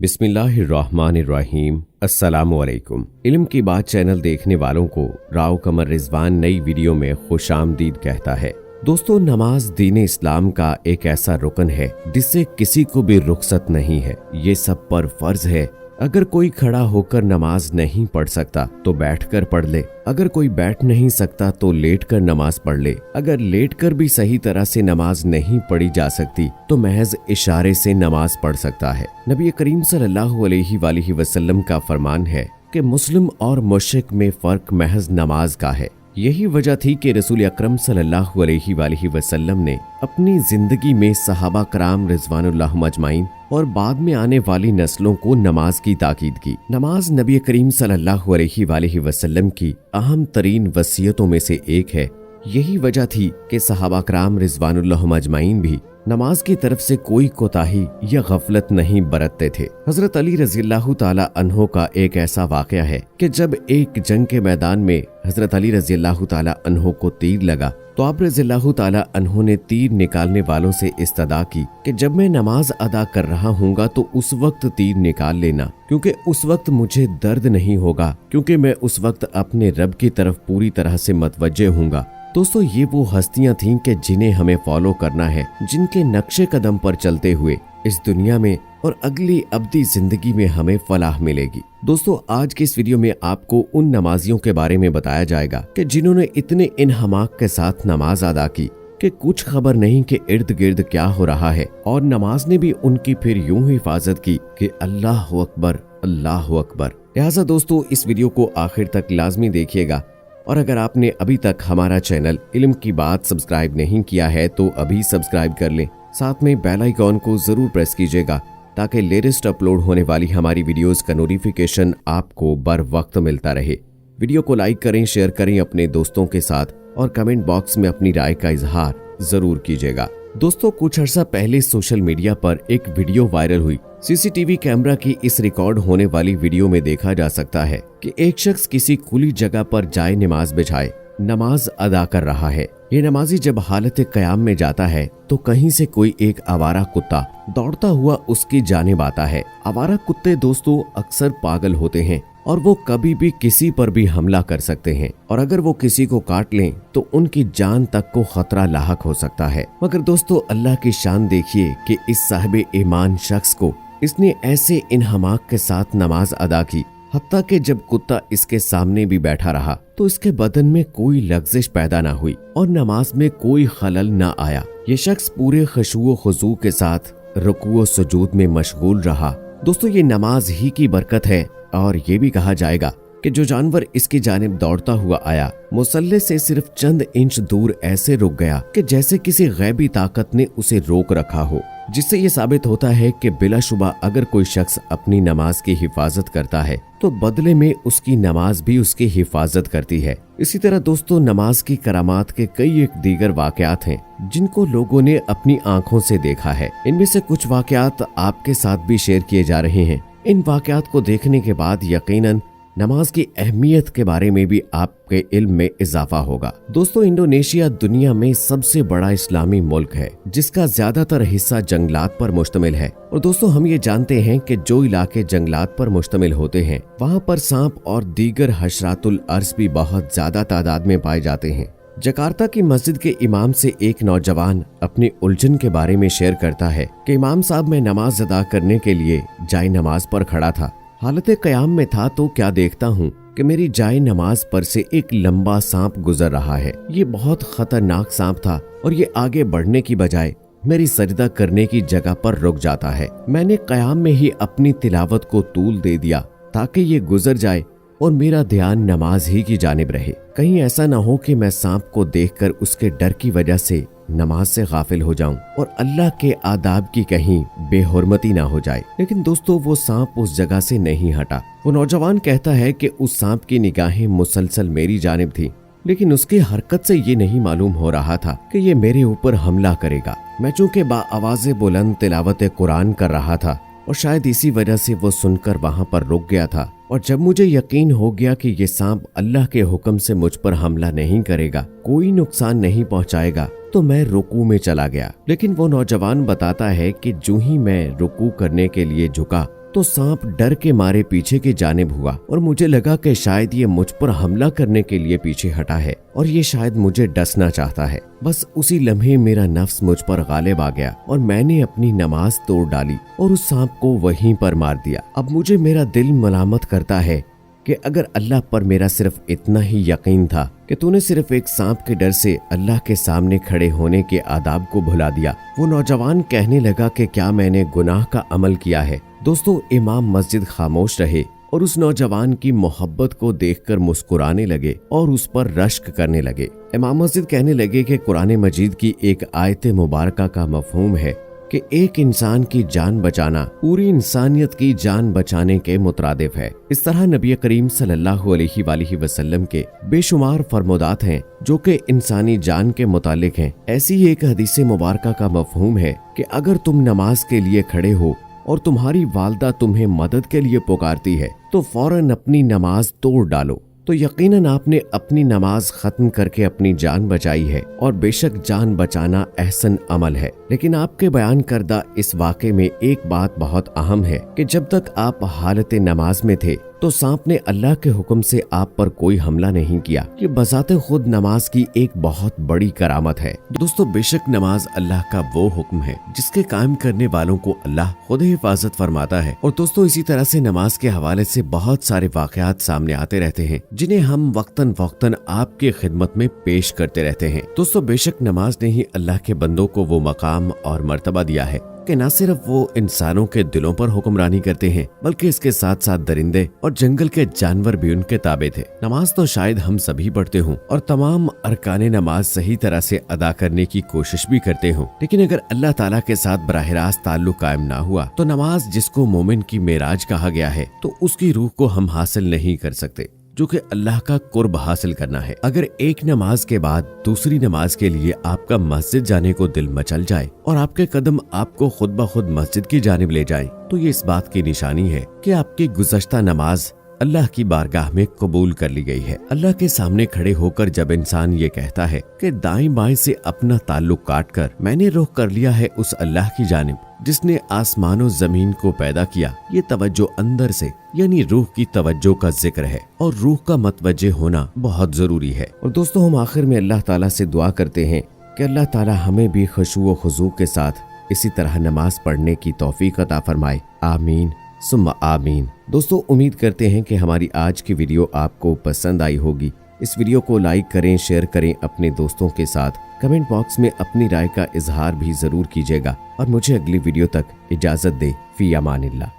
बिस्मिल्लाहिर्रहमानिर्रहीम। अस्सलामुअलैकुम। इल्म की बात चैनल देखने वालों को राव कमर रिजवान नई वीडियो में खुशामदीद कहता है। दोस्तों, नमाज दीन इस्लाम का एक ऐसा रुकन है जिससे किसी को भी रुखसत नहीं है। ये सब पर फर्ज है। अगर कोई खड़ा होकर नमाज नहीं पढ़ सकता तो बैठकर पढ़ ले, अगर कोई बैठ नहीं सकता तो लेटकर नमाज पढ़ ले, अगर लेटकर भी सही तरह से नमाज नहीं पढ़ी जा सकती तो महज इशारे से नमाज पढ़ सकता है। नबी करीम सल्लल्लाहु अलैहि वसल्लम का फरमान है कि मुस्लिम और मुशरिक में फर्क महज नमाज का है। यही वजह थी कि रसूल अकरम सल्लल्लाहु अलैहि वसल्लम ने अपनी जिंदगी में सहाबा कराम रिजवानुल्लाह अजमाइन और बाद में आने वाली नस्लों को नमाज की ताकीद की। नमाज नबी करीम सल्लल्लाहु अलैहि वसल्लम की अहम तरीन वसीयतों में से एक है। यही वजह थी कि सहाबा कराम रिजवानुल्लाह अजमाइन भी नमाज की तरफ से कोई कोताही या गफलत नहीं बरतते थे। हजरत अली रज़ियल्लाहु ताला अन्हो का एक ऐसा वाकया है कि जब एक जंग के मैदान में हजरत अली रज़ियल्लाहु ताला अन्हो को तीर लगा तो आप रज़ियल्लाहु ताला अन्हो ने तीर निकालने वालों से इस्तदा की कि जब मैं नमाज अदा कर रहा हूँगा तो उस वक्त तीर निकाल लेना, क्योंकि उस वक्त मुझे दर्द नहीं होगा, क्योंकि मैं उस वक्त अपने रब की तरफ पूरी तरह से मतवज्जे हूँगा। दोस्तों, ये वो हस्तियां थीं कि जिन्हें हमें फॉलो करना है, जिनके नक्शे कदम पर चलते हुए इस दुनिया में और अगली अब्दी जिंदगी में हमें फलाह मिलेगी। दोस्तों, आज की इस वीडियो में आपको उन नमाजियों के बारे में बताया जाएगा कि जिन्होंने इतने इन्हमाक के साथ नमाज अदा की कि कुछ खबर नहीं कि इर्द गिर्द क्या हो रहा है, और नमाज ने भी उनकी फिर यूं हिफाजत की कि अल्लाहु अकबर, अल्लाहु अकबर। लिहाजा दोस्तों, इस वीडियो को आखिर तक लाजमी देखिएगा, और अगर आपने अभी तक हमारा चैनल इल्म की बात सब्सक्राइब नहीं किया है तो अभी सब्सक्राइब कर लें। साथ में बेल आइकॉन को जरूर प्रेस कीजिएगा ताकि लेटेस्ट अपलोड होने वाली हमारी वीडियोस का नोटिफिकेशन आपको बर वक्त मिलता रहे। वीडियो को लाइक करें, शेयर करें अपने दोस्तों के साथ, और कमेंट बॉक्स में अपनी राय का इजहार जरूर कीजिएगा। दोस्तों, कुछ अर्सा पहले सोशल मीडिया पर एक वीडियो वायरल हुई। सीसीटीवी कैमरा की इस रिकॉर्ड होने वाली वीडियो में देखा जा सकता है कि एक शख्स किसी खुली जगह पर जाए नमाज बिछाए नमाज अदा कर रहा है। ये नमाजी जब हालत क़याम में जाता है तो कहीं से कोई एक आवारा कुत्ता दौड़ता हुआ उसकी जानिब आता है। आवारा कुत्ते दोस्तों अक्सर पागल होते हैं और वो कभी भी किसी पर भी हमला कर सकते हैं, और अगर वो किसी को काट लें तो उनकी जान तक को खतरा लाहक हो सकता है। मगर दोस्तों, अल्लाह की शान देखिए कि इस साहिब ईमान शख्स को इसने ऐसे इन्हमाक के साथ नमाज अदा की, हत्ता कि जब कुत्ता इसके सामने भी बैठा रहा तो इसके बदन में कोई लग्जिश पैदा ना हुई और नमाज में कोई खलल ना आया। ये शख्स पूरे खुशू खुजू के साथ रुकू सुजूद में मशगूल रहा। दोस्तों, ये नमाज ही की बरकत है, और ये भी कहा जाएगा कि जो जानवर इसकी जानिब दौड़ता हुआ आया मुसल्ले से सिर्फ चंद इंच दूर ऐसे रुक गया कि जैसे किसी गैबी ताकत ने उसे रोक रखा हो, जिससे ये साबित होता है कि बिलाशुबा अगर कोई शख्स अपनी नमाज की हिफाजत करता है तो बदले में उसकी नमाज भी उसकी हिफाजत करती है। इसी तरह दोस्तों, नमाज की करामात के कई एक दीगर वाकयात हैं जिनको लोगों ने अपनी आंखों से देखा है। इनमें से कुछ वाकयात आपके साथ भी शेयर किए जा रहे हैं। इन वाकयात को देखने के बाद यकीनन नमाज की अहमियत के बारे में भी आपके इल्म में इजाफा होगा। दोस्तों, इंडोनेशिया दुनिया में सबसे बड़ा इस्लामी मुल्क है जिसका ज्यादातर हिस्सा जंगलात पर मुश्तमिल है। और दोस्तों, हम ये जानते हैं कि जो इलाके जंगलात पर मुश्तमिल होते हैं वहाँ पर सांप और दीगर हशरातुल अर्ज भी बहुत ज्यादा तादाद में पाए जाते हैं। जकार्ता की मस्जिद के इमाम से एक नौजवान अपनी उलझन के बारे में शेयर करता है कि इमाम साहब, मैं नमाज अदा करने के लिए जाए नमाज पर खड़ा था, हालत क़याम में था, तो क्या देखता हूँ कि मेरी जाए नमाज पर से एक लंबा सांप गुजर रहा है। ये बहुत खतरनाक सांप था और ये आगे बढ़ने की बजाय मेरी सजदा करने की जगह पर रुक जाता है। मैंने क़याम में ही अपनी तिलावत को तूल दे दिया ताकि ये गुजर जाए और मेरा ध्यान नमाज ही की जानिब रहे। कहीं ऐसा ना हो कि मैं सांप को देखकर उसके डर की वजह से नमाज से गाफिल हो जाऊं और अल्लाह के आदाब की कहीं बेहुरमती ना हो जाए। लेकिन दोस्तों, वो सांप उस जगह से नहीं हटा। वो नौजवान कहता है कि उस सांप की निगाहें मुसलसल मेरी जानिब थी, लेकिन उसकी हरकत से ये नहीं मालूम हो रहा था कि ये मेरे ऊपर हमला करेगा। मैं चूंकि बाआवाज़े बुलंद तिलावत कुरान कर रहा था और शायद इसी वजह से वो सुनकर वहां पर रुक गया था, और जब मुझे यकीन हो गया कि ये सांप अल्लाह के हुक्म से मुझ पर हमला नहीं करेगा, कोई नुकसान नहीं पहुंचाएगा, तो मैं रुकू में चला गया। लेकिन वो नौजवान बताता है कि जो ही मैं रुकू करने के लिए झुका तो सांप डर के मारे पीछे की जानिब हुआ और मुझे लगा कि शायद ये मुझ पर हमला करने के लिए पीछे हटा है और ये शायद मुझे डसना चाहता है। बस उसी लम्हे मेरा नफ्स मुझ पर गालिब आ गया और मैंने अपनी नमाज तोड़ डाली और उस सांप को वहीं पर मार दिया। अब मुझे मेरा दिल मलामत करता है कि अगर अल्लाह पर मेरा सिर्फ इतना ही यकीन था कि तूने सिर्फ एक सांप के डर से अल्लाह के सामने खड़े होने के आदाब को भुला दिया। वो नौजवान कहने लगा कि क्या मैंने गुनाह का अमल किया है। दोस्तों, इमाम मस्जिद खामोश रहे और उस नौजवान की मोहब्बत को देखकर मुस्कुराने लगे और उस पर रश्क करने लगे। इमाम मस्जिद कहने लगे कि कुरान मजीद की एक आयत मुबारका का मफहूम है कि एक इंसान की जान बचाना पूरी इंसानियत की जान बचाने के मुतरादिफ है। इस तरह नबी करीम सल्लल्लाहु अलैहि वसल्लम के बेशुमार फरमोदात हैं जो कि इंसानी जान के मुतालिक हैं। ऐसी ही एक हदीस मुबारका का मफहूम है कि अगर तुम नमाज के लिए खड़े हो और तुम्हारी वालदा तुम्हें मदद के लिए पुकारती है तो फौरन अपनी नमाज तोड़ डालो। तो यकीनन आपने अपनी नमाज खत्म करके अपनी जान बचाई है और बेशक जान बचाना एहसन अमल है। लेकिन आपके बयान करदा इस वाक़े में एक बात बहुत अहम है कि जब तक आप हालत नमाज में थे तो सांप ने अल्लाह के हुक्म से आप पर कोई हमला नहीं किया। ये बजाते खुद नमाज की एक बहुत बड़ी करामत है। दोस्तों, बेशक नमाज अल्लाह का वो हुक्म है जिसके कायम करने वालों को अल्लाह खुद हिफाजत फरमाता है। और दोस्तों, इसी तरह से नमाज के हवाले से बहुत सारे वाकयात सामने आते रहते हैं जिन्हें हम वक्तन वक्तन आपकी खिदमत में पेश करते रहते हैं। दोस्तों, बेशक नमाज ने ही अल्लाह के बंदों को वो मकाम और मर्तबा दिया है कि न सिर्फ वो इंसानों के दिलों पर हुक्मरानी करते हैं बल्कि इसके साथ साथ दरिंदे और जंगल के जानवर भी उनके ताबे थे। नमाज तो शायद हम सभी पढ़ते हों और तमाम अरकाने नमाज सही तरह से अदा करने की कोशिश भी करते हों, लेकिन अगर अल्लाह ताला के साथ बराह रास्त ताल्लुक कायम ना हुआ तो नमाज, जिसको मोमिन की मेराज कहा गया है, तो उसकी रूह को हम हासिल नहीं कर सकते जो कि अल्लाह का कुर्ब हासिल करना है। अगर एक नमाज के बाद दूसरी नमाज के लिए आपका मस्जिद जाने को दिल मचल जाए और आपके कदम आपको खुद ब खुद मस्जिद की जानिब ले जाएं, तो ये इस बात की निशानी है कि आपकी गुज़श्ता नमाज अल्लाह की बारगाह में कबूल कर ली गई है। अल्लाह के सामने खड़े होकर जब इंसान ये कहता है कि दाएं बाएं से अपना ताल्लुक काट कर मैंने रुख कर लिया है उस अल्लाह की जानिब जिसने आसमानों जमीन को पैदा किया, ये तवज्जो अंदर से यानी रूह की तवज्जो का जिक्र है और रूह का मतवज्जे होना बहुत जरूरी है। और दोस्तों, हम आखिर में अल्लाह ताला से दुआ करते हैं कि अल्लाह ताला हमें भी खुशू व खुजू के साथ इसी तरह नमाज पढ़ने की तौफीक अता फरमाए। आमीन सुम्मा आमीन। दोस्तों, उम्मीद करते हैं कि हमारी आज की वीडियो आपको पसंद आई होगी। इस वीडियो को लाइक करें, शेयर करें अपने दोस्तों के साथ। कमेंट बॉक्स में अपनी राय का इजहार भी जरूर कीजिएगा और मुझे अगली वीडियो तक इजाजत दे। फी अमानिल्लाह।